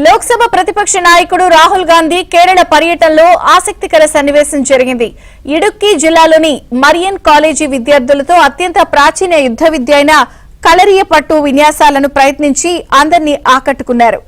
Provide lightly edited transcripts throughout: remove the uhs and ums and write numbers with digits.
లోక్సభ ప్రతిపక్ష నాయకుడు రాహుల్ గాంధీ కేరళ పర్యటనలో ఆసక్తికర సన్నివేశం జరిగింది. ఇడుక్కి జిల్లాలోని మరియన్ కాలేజీ విద్యార్థులతో అత్యంత ప్రాచీన యుద్ధ విద్య అయిన కలరియపట్టు విన్యాసాలను ప్రయత్నించి అందరినీ ఆకట్టుకున్నారు.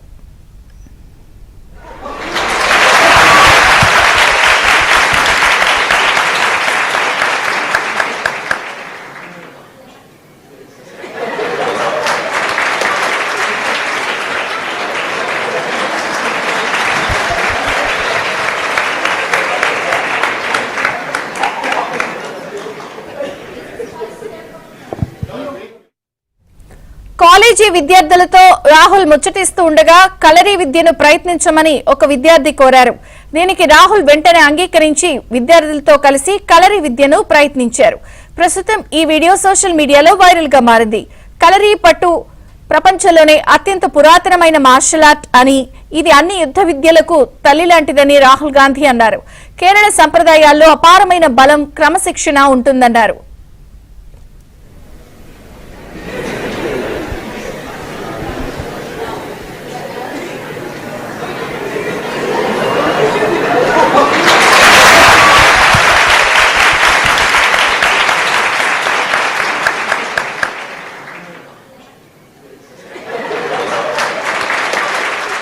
కాలేజీ విద్యార్థులతో రాహుల్ ముచ్చటిస్తూ ఉండగా కలరీ విద్యను ప్రయత్నించమని ఒక విద్యార్థి కోరారు. దీనికి రాహుల్ వెంటనే అంగీకరించి విద్యార్థులతో కలిసి కలరీ విద్యను ప్రయత్నించారు. ప్రస్తుతం ఈ వీడియో సోషల్ మీడియాలో వైరల్ గా మారింది. కలరీ పట్టు ప్రపంచంలోనే అత్యంత పురాతనమైన మార్షల్ ఆర్ట్ అని, ఇది అన్ని యుద్ధ విద్యలకు తల్లి లాంటిదని రాహుల్ గాంధీ అన్నారు. కేరళ సంప్రదాయాల్లో అపారమైన బలం, క్రమశిక్షణ ఉంటుందన్నారు.